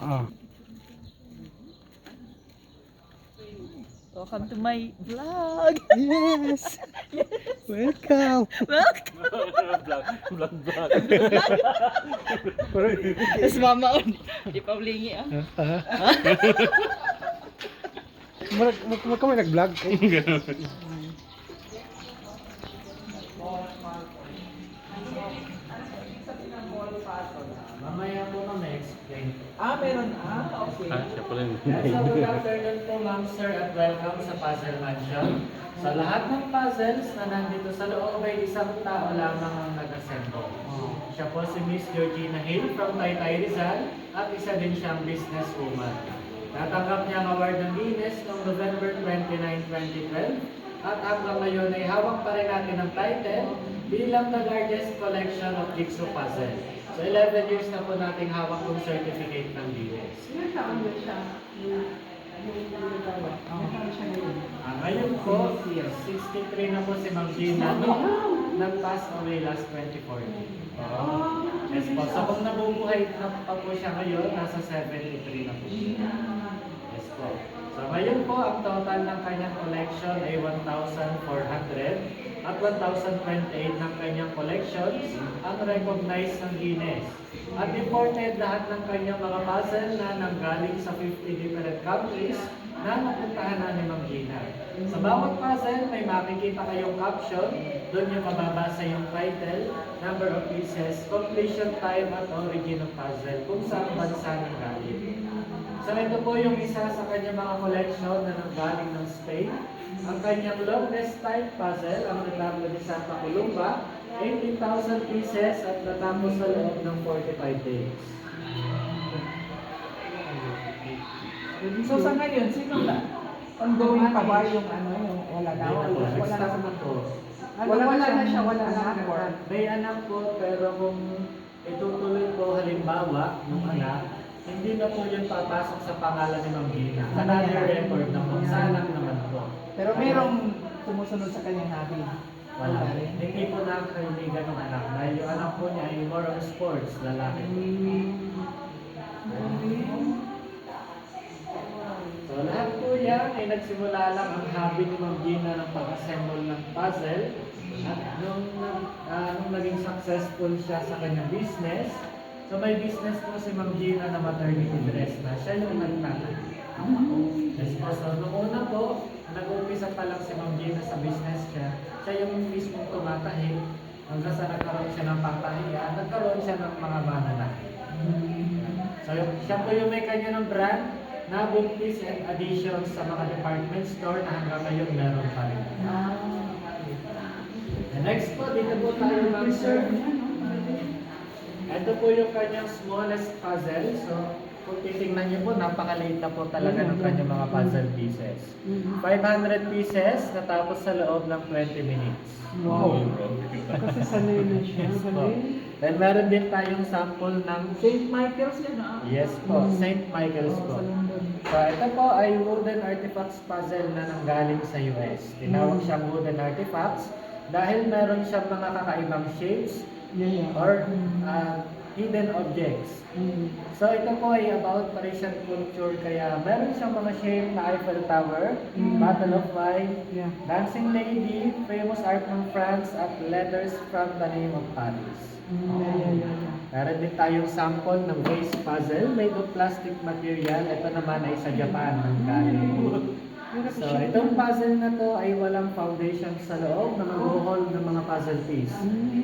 Oh. Welcome to my vlog. Yes. Welcome. Welcome. Vlog. Tapos mama on. Di pa blingi ah. Mag kami nag-vlog. Mamaya po na explain. Meron. Okay. Siya pala yung So, good afternoon po ma'am, sir, at welcome sa Puzzle Mansion. Sa lahat ng puzzles na nandito sa loob ay isang tao lamang ang nag-assemble. Siya po si Miss Georgina Hill from Taytay Rizal at isa din siyang businesswoman. Natanggap niya ang award ng Guinness noong November 29, 2012 at hanggang ngayon ay hawak pa rin natin ang title bilang the largest collection of jigsaw puzzle. So 11 years na po nating hawak yung certificate ng Guinness. Ngayon po, 63 na po si Ma'am Gina. Nag-pass away last 2014. Yes po. So kung nabubuhay na pa po siya ngayon, nasa 73 na po siya. Yes po. So ngayon po, ang total ng kanyang collection ay 1,400 at 1,028 ng kanyang collections ang recognized ng Guinness. At imported lahat ng kanyang mga puzzle na nanggaling sa 50 different countries na napuntahan na ni Ma'am Gina. Sa bawat puzzle, may makikita kayong caption. Doon yung mababasa yung title, number of pieces, completion time at origin of puzzle, kung saan bansa nanggaling. So ito po yung isa sa kanyang mga collection na nanggaling ng Spain. Ang kanyang longest time puzzle, ang retablo ni Santa Columba, 18,000 pieces at natapos sa loob ng 45 days. So sa ngayon, sino na? Ongoing pa ba yung ano, yung wala na? Wala na po. Wala na siya, wala na. May anak po, pero kung itutuloy po halimbawa ng anak, hindi na po yun papasok sa pangalan ni Ma'am Gina. Another record na po. Sana naman po. Pero merong sumusunod sa kanyang hobby. Wala. Hindi po nakakaibigan ng anak. Dahil yung anak po niya ay more on sports, lalaki po. So lahat po yan ay nagsimula lang ang hobby ni Ma'am Gina ng pag-assemble ng puzzle. At nung naging successful siya sa kanyang business, so may business po si Ma'am Gina na maternity dress na siya yung nagtatahi. Yes po. So noong una po, nag-umpisa pa lang si Ma'am Gina sa business siya yung mismong tumatahi. Hanggang sa nagkaroon siya ng pangtahiyan, nagkaroon siya ng mga mananahi. So siya po yung may kanya ng brand na buntis and additions sa mga department store na hanggang ngayon meron pa rin. The next po, dito po tayo Ma'am Sir. Ito po yung kanyang smallest puzzle. So, kung titingnan niyo po, napakaliit na po talaga ng kanyang mga puzzle pieces. 500 pieces natapos sa loob ng 20 minutes. Wow. Kasi sanay na siya. Yes po. Then meron din tayong sample ng St. Michael's yan ah. Yes po, St. Michael's po. So ito po ay wooden artifacts puzzle na nanggaling sa US. Tinawag siyang wooden artifacts dahil meron siyang mga kakaibang shapes or hidden objects. So ito po ay about Parisian culture, kaya meron siyang mga shape na Eiffel Tower, Battle of Five, Dancing Lady, famous art ng France at letters from the name of Paris. Meron din tayong sample ng vase puzzle made of plastic material. Ito naman ay sa Japan ang galing. So itong puzzle na to ay walang foundation sa loob na mag-hold ng mga puzzle piece.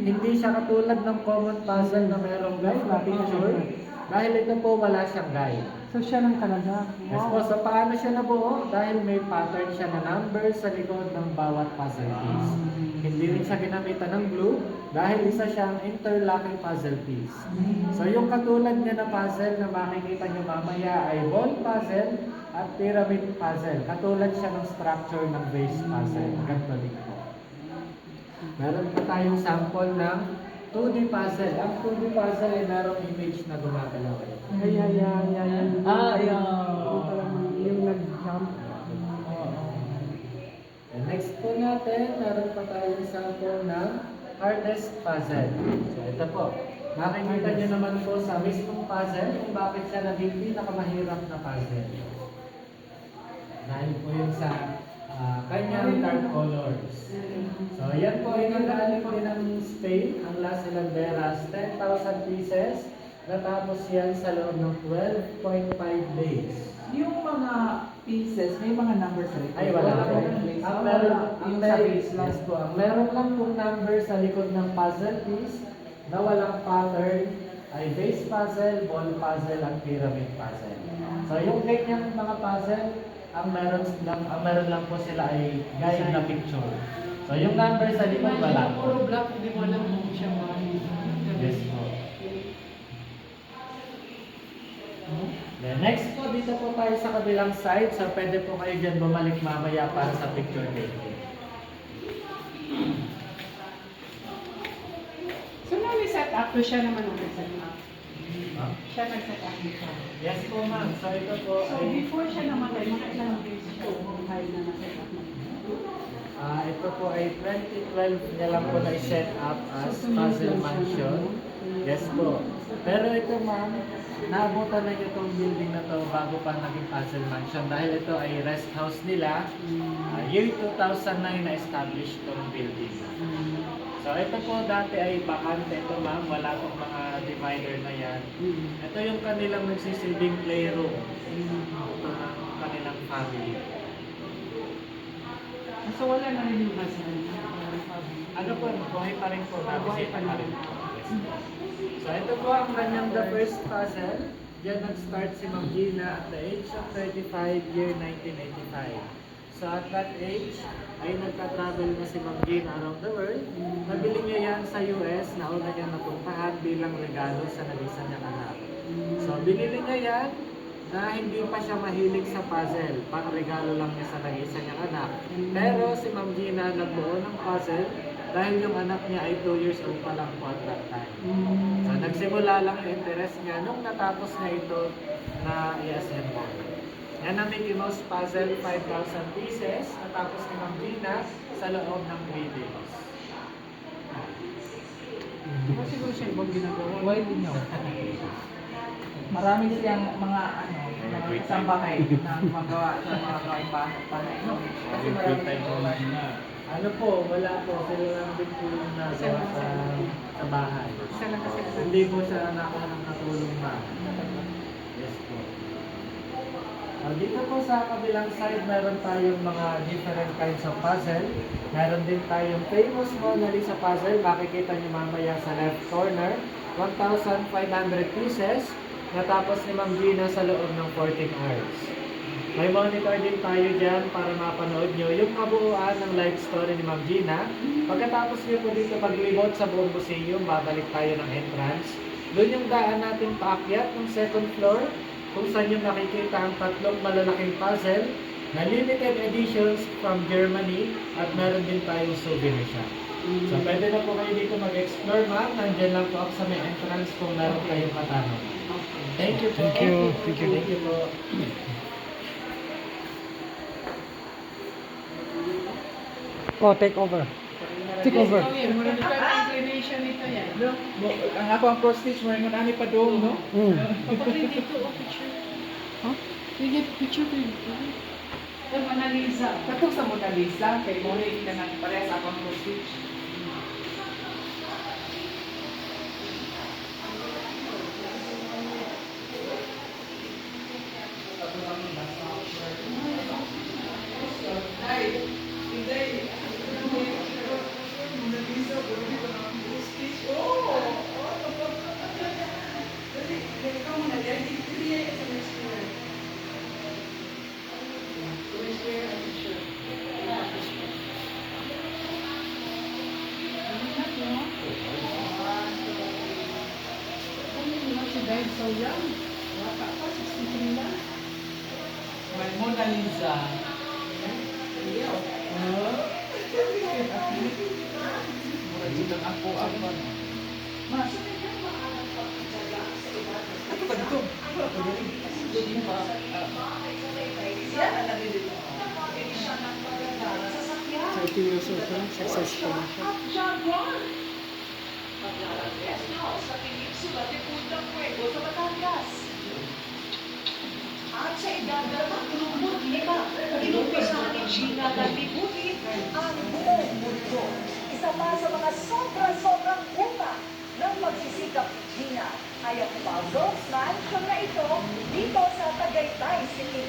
Hindi siya katulad ng common puzzle na mayroong guide na picture. Dahil ito po wala siyang guide. So siya lang talaga. Yes po, so paano siya nabuo? Dahil may pattern siya na number sa likod ng bawat puzzle piece. Hindi rin siya ginamitan ng glue dahil isa siyang interlocking puzzle piece. So yung katulad niya na puzzle na makikita niyo mamaya ay ball puzzle at pyramid puzzle. Katulad siya ng structure ng vase puzzle. Ganito din po. Meron pa tayong sample ng 2D puzzle. Ang 2D puzzle ay merong image na gumagalaw. Ayan. Yung nag-jump. And next po natin, meron pa tayong sample ng hardest puzzle. So ito po. Nakikita niyo naman po sa mismong puzzle kung bakit siya naging pinakamahirap na puzzle. Dahil po yun sa kanyang dark colors. So yan po, inagaling din ng Spain, ang Las Hilanderas, 10,000 pieces. Natapos yan sa loob ng 12.5 days. Yung mga pieces, may mga numbers sa likod. Ay, wala po. Ang meron, Yung sa base lang. yes po, ang meron lang pong number sa likod ng puzzle piece na walang pattern ay base puzzle, ball puzzle, at pyramid puzzle. So yung ganyang mga puzzle, ang meron lang po sila ay guide na picture. So yung number sa likod wala po. Puro black, hindi mo alam kung siya Yes po. Then next po, dito po tayo sa kabilang side. So pwede po kayo dyan bumalik mamaya para sa picture taking. So, nag-set up to siya naman ang nag-set up. Huh? Siya nag-set up nito. Yes po ma'am. So ito po So, ay... before siya namatay, mga ilang days siya buhay na na-set up na. ito po ay 2012 niya lang po na-set up as So, 2 years puzzle lang siya, mansion. no? Yes po. Pero ito ma'am, naabutan na niyo itong building na to bago pa naging puzzle mansion dahil ito ay rest house nila. Year 2009 na-establish itong building. So ito po dati ay bakante ito ma'am, wala tong mga divider na yan. Ito yung kanilang nagsisilbing playroom. Ito ng kanilang family. So, wala na rin yung husband. Ano po, buhay pa rin po, nabisita pa rin po. Yes po. So ito po ang kanyang the first puzzle. Diyan nag-start si Ma'am Gina at the age of 35, year 1985. So at that age, ay nagka-travel na si Ma'am Gina around the world. Nabili niya yan sa US, nauna niya napuntahan bilang regalo sa nag-isa niyang anak. So binili niya yan na hindi pa siya mahilig sa puzzle, pang regalo lang niya sa nag-isa niyang anak. Pero si Ma'am Gina nagbuo ng puzzle dahil yung anak niya ay 2 years old pa lang po at that time. So nagsimula lang yung interest niya nung natapos na ito na i-assemble. Yan ang Mickey Mouse puzzle, 5,000 pieces, natapos ni Ma'am Gina sa loob ng 3 days. Diba siguro siya ibang ginagawa? Why din yun? Marami siyang mga mga isang bahay na magawa sa mga gawain bahay. No? Kasi marami Ano po, wala po. Sila lang din po yung nagawa sa bahay. Isa lang kasi. Hindi po siya nakakuha ng katulong na. Yes po. Dito po sa kabilang side, meron tayong mga different kinds of puzzle. Meron din tayong famous Mona Lisa puzzle. Makikita niyo mamaya sa left corner. 1,500 pieces. Natapos ni Ma'am Gina sa loob ng 14 hours. May monitor din tayo dyan para mapanood nyo yung kabuuan ng life story ni Ma'am Gina. Pagkatapos nyo po dito paglibot sa buong museum, babalik tayo ng entrance. Doon yung daan natin paakyat ng second floor, kung saan yung makikita ang 3 malalaking puzzle na limited editions from Germany at meron din tayong souvenir shop. So pwede na po kayo dito mag-explore ma'am. Nandyan lang po ako sa may entrance kung meron kayong katanong. Thank you po. Thank you. Thank you. Thank you po. Oh, take over. Take over. Oh, yeah. Muna dito ang inclination nito yan. No? Ang ako ang cross-stitch mo yung nani pa doon, no? Kapatid dito, picture. Huh? We get picture to you. The Mona Lisa. Katong sa Mona Lisa, kay mo rin ka na parehas akong cross-stitch. She died so young. Wata pa, 63 lang. May Mona Lisa. Mura dito ako ako. Mas. Ano ba dito? Dito pa. 30 years old na, successful na siya. sa Peninsula de Punta Fuego sa Batangas. At sa edad na 35, inumpisahan ni Gina na libutin ang buong mundo. Isa pa sa mga sobrang bunga ng magsisikap ni Gina ay ang Puzzles Mansion na ito dito sa Tagaytay City.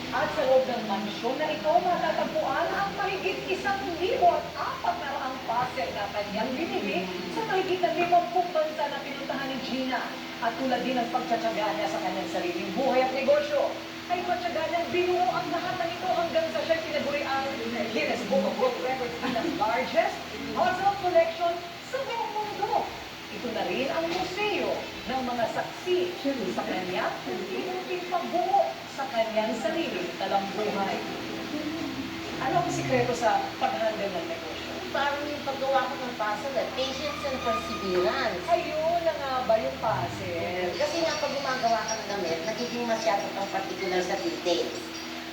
At sa loob ng mansyon na ito matatagpuan ang mahigit 1,400 puzzle na kanyang binili sa mahigit ng 50 bansa na pinuntahan ni Gina. At tulad din ng pagtsatsaga niya sa kanyang sariling buhay at negosyo, ay pagtsaga niyang binuo ang lahat ng ito hanggang sa siya tinaguri ang Guinness Book of World Records bilang largest puzzle collection sa buong mundo. Ito na rin ang museo ng mga saksi sa kanyang unti-unting pagbuo sa kanyang sariling talambuhay. Ano ang sikreto sa pag-handle ng negosyo? Parang yung paggawa ko ng puzzle, patience and perseverance. Ayun na nga ba yung puzzle? Kasi nga pag gumagawa ka ng damit, nagiging masyado kang particular sa details.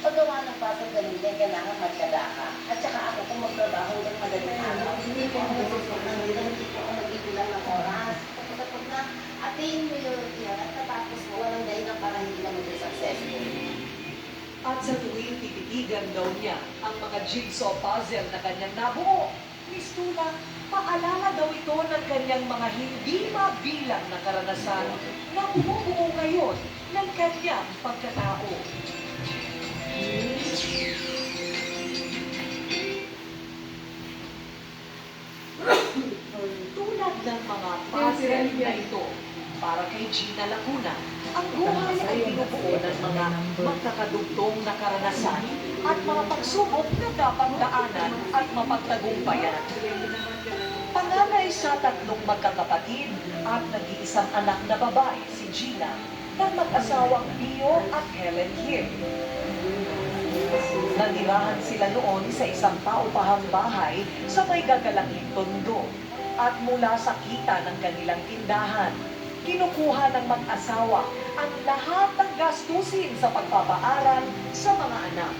Paggawa ng puzzle, ganun din, kailangan matyaga ka. At saka ako, kung magtrabaho ng madaling araw, hindi ko ang gusto ng nila, hindi ko ang nagbibilang ng oras. Kapag na-attain mo yun at natapos mo, walang dahilan para hindi ka maging successful. At sa tuwing tititigan daw niya ang mga jigsaw puzzle na kanyang nabuo, Miss Tula, paalala daw ito ng kanyang mga hindi mabilang na karanasan na bumubuo ngayon ng kanyang pagkatao. Tulad ng mga puzzle na ito, para kay Gina Lacuna, ang buhay ay binubuo ng mga magkakadugtong na karanasan at mga pagsubok na dapat daanan at mapagtagumpayan. Panganay sa 3 magkakapatid at nag-iisang anak na babae, si Gina, ng mag-asawang Pio at Helen Kim. Nanirahan sila noon sa isang paupahang bahay sa may gagalanging tondo. At mula sa kita ng kanilang tindahan, kinukuha ng mag-asawa ang lahat ng gastusin sa pagpapaaral sa mga anak.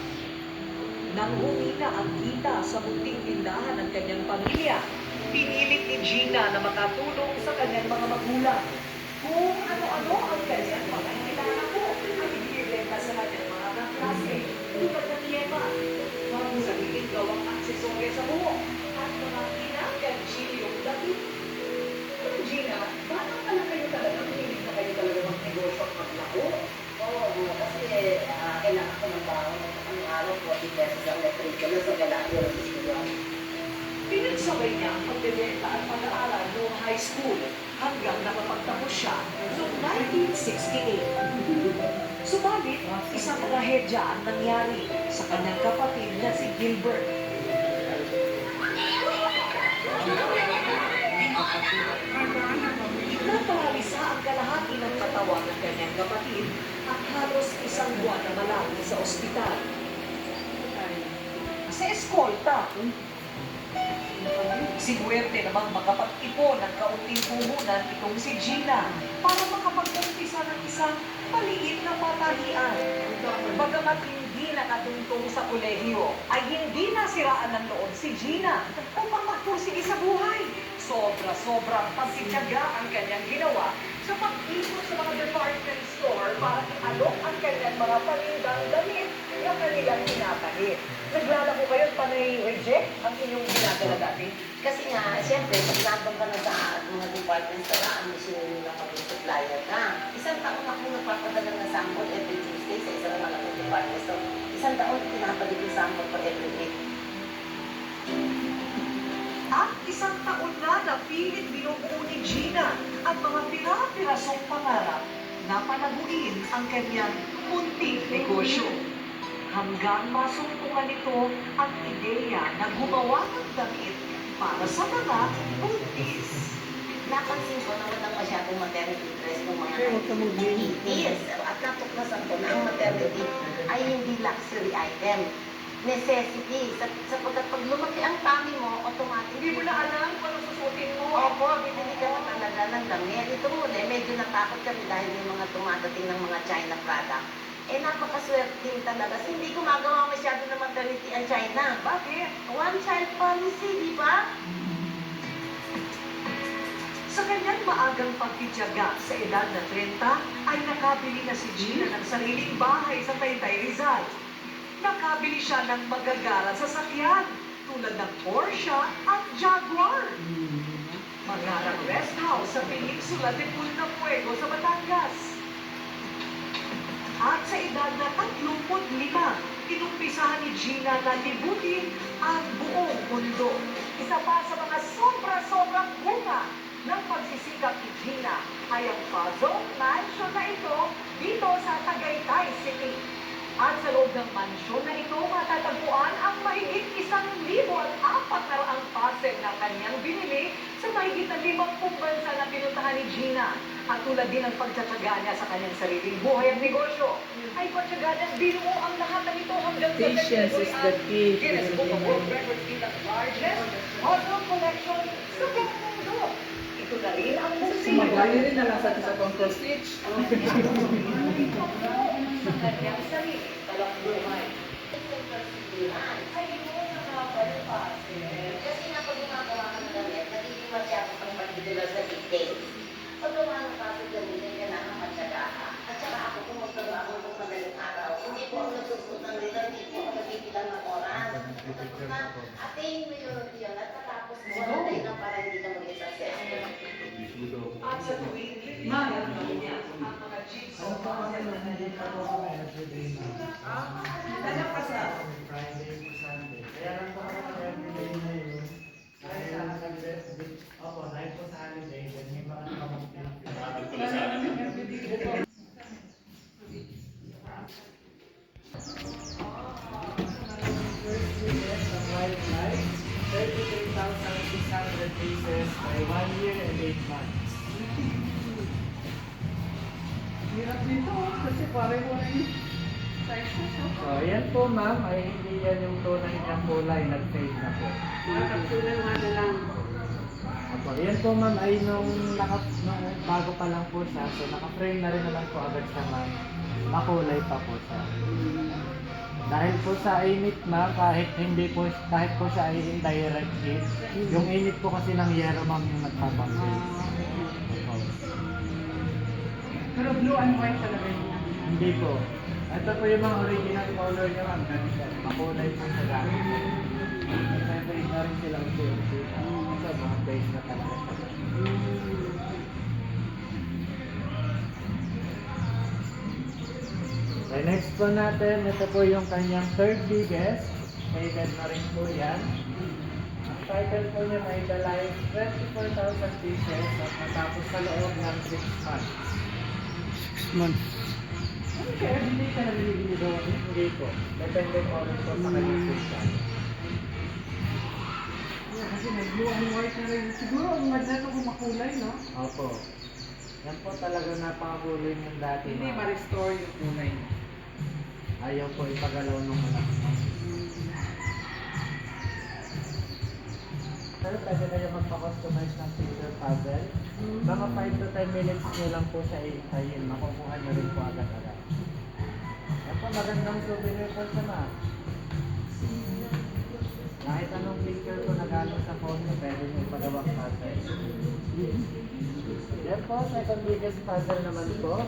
Nang humina ang kita sa munting tindahan ng kanyang pamilya, pinilit ni Gina na makatulong sa kanyang mga magulang. Kung ano-ano ang kanyang mga kailangan ay ibibenta sa kanyang mga kaklase, tulad ng yema, mga sariling gawang aksesorya sa buhok, at mga kinagajilyong damit. Pero Gina, bakit pala kayo talaga hilig na kayo talaga mag-negosyo at maglako? Oo, kasi kailangan ko ng baon at ang araw 40 pesos ang electric sa galakyo ng studio. Pinagsabay niya ang pagbebenta at pag-aaral noong high school hanggang nakapagtapos siya noong 1968. Subalit, isang trahedya ang nangyari sa kanyang kapatid na si Gilbert. Naparalisa ang kalahati ng katawan ng kanyang kapatid at halos 1 buwan na malawi sa ospital. Sa eskolta, sinuwerte namang makapag-ipon ng kaunting puhunan itong si Gina para makapag-umpisa ng isang maliit na patahian. Bagamat hindi nakatungtong sa kolehiyo, ay hindi nasiraan ng loob si Gina upang magpursige sa buhay. Sobra-sobrang pagtityaga ang kanyang ginawa sa pag-ikot sa mga department store para i-alok ang kanyang mga panindang damit na kanilang pinapahit. Naglalako kayo at panay-reject ang inyong ginagala dati? Kasi nga, siyempre, pag nandun ka na sa mga department store, ang mission na maging supplier ka. 1 taon ako nagpapadala ng sample every Tuesday sa isang malaking department store. 1 taon pinapalik yung sample for every week. At 1 taon na pilit binubuo ni Gina at mga pira-pirasong pangarap na panaguin ang kanyang munting negosyo. Hanggang masumpungan nito ang ideya na gumawa ng damit para sa mga buntis. Napansin ko na walang masyadong maternity dress ng mga 1980s. At natuklasan ko na ang maternity ay hindi luxury item. Necessity. Sapagkat pag lumaki ang tummy mo, automatic. Hindi mo na alam kung ano susutin mo. Opo, bibili ka na talaga ng damit. Ito muna, medyo natakot kami dahil may mga dumadating ng mga China product. Eh, napakaswerting talaga. Hindi gumagawa masyado ng maternity ang China. Bakit? One child policy, di ba? Sa kanyang maagang pagtitiyaga sa edad na 30, ay nakabili na si Gina ng sariling bahay sa Taytay, Rizal. Nakabili siya ng magagara sa sakyan tulad ng Porsche at Jaguar. Magarang rest house sa Peninsula de Punta Fuego sa Batangas. At sa edad na 35, inumpisahan ni Gina na libutin ang buong mundo. Isa pa sa mga sobra-sobrang bunga ng pagsisikap ni Gina ay ang puzzle mansion na ito dito sa Tagaytay City. At sa loob ng mansyon na ito matatagpuan ang mahigit 1,400 puzzle na kanyang binili sa mahigit na 50 bansa na pinuntahan ni Gina. At tulad din ng pagtsatsaga niya sa kanyang sariling buhay at negosyo, ay pagtsaga niyang binuo ang lahat ng ito hanggang sa Patience is the key to Guinness Book of the World Records bilang largest puzzle collection sa buong mundo. Ito na rin ang museo. Magaling rin na lang sa control stitch. Ang kanyang sarili, talang buhay. Ay, ito na mga puzzle. Kasi nga pag gumagawa ka ng damit, nagiging masyado kang particular sa details. Paggawa ng puzzle gamitin, kailangan matyaga ka. At saka ako kung magtrabaho ng madaling araw, hindi po ako nagsusunod ng rito, hindi po ako nagbibilang ng oras. Atin mo yun at matapos mo, natay na para hindi ka maging successful. At sa tuwing limayan niya ang mga jigsaw puzzle na Friday to Sunday. Kaya lang po ako everyday na yun. Dahil sa opo, dahil po sa holiday, then may mga nakamagpil. First ticket ng wildlife, 33,600 pieces by 1 year and 8 months. Hirap nito kasi pareho na yung sizes. So, yan po ma'am, ay hindi yan yung tunay niyang kulay, nag-fade na po. Kapsulan nga na lang. Opo, yan po ma'am ay nung bago pa lang po siya, so naka-frame na rin naman po agad siya ma'am, makulay pa po siya. Dahil po sa init ma'am, kahit po siya ay indirect heat, yung init po kasi ng yero ma'am yung nagpapang-fade. Opo. Pero blue and white talaga niya. Hindi po. Ito po yung mga original color niya ma'am, ganito. Makulay po siya gamit. Nag-fade na rin sila unti-unti. Ito, mga base na talaga siya. Okay, next po natin, ito po yung kanyang third biggest. Faded na rin po yan. Ang title po niya may The Life 24,000 pieces at matapos sa loob ng 6 months. 6 months. Kaya hindi ka nabibili doon? Hindi po. Depende po rin po sa kanyang system. Kasi may blue and white na rin. Siguro ang maganda ito kung makulay, no? Opo. Yan po talaga napakaguloy yung dati Hindi na ma-restore yung tunay. ayaw po ipagalaw ng anak mo. Pero pwede kayo magpa-customize ng picture puzzle. Mga 5 to 10 minutes nyo lang po siya iitayin. Makukuha nyo rin po agad-agad. Yan po, magandang souvenir po siya ma'am. Kahit anong picture po nagano sa phone, pwede nyo ipagawang puzzle. Yan po, second biggest puzzle naman po.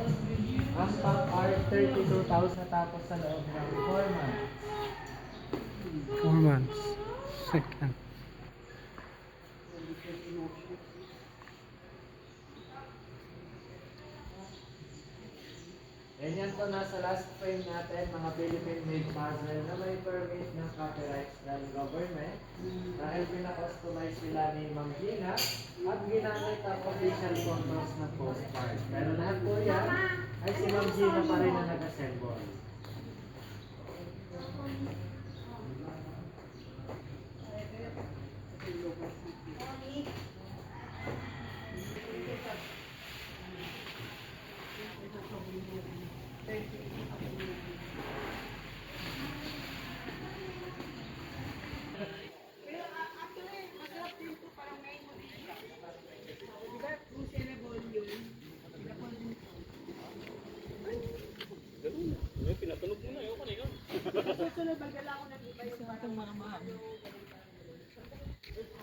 Ang pang-art 32,000 tapos sa loob ng 4 months. 4 months. Second. Ganyan po nasa last frame natin, mga Philippine-made puzzle na may permit ng copyright ng government dahil pina-customize sila ni Ma'am Gina at ginamit ang official photos ng postcard. Pero lahat po yan ay si Ma'am Gina pa rin na nag-assemble.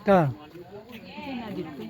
Ito. Kasi nga dito.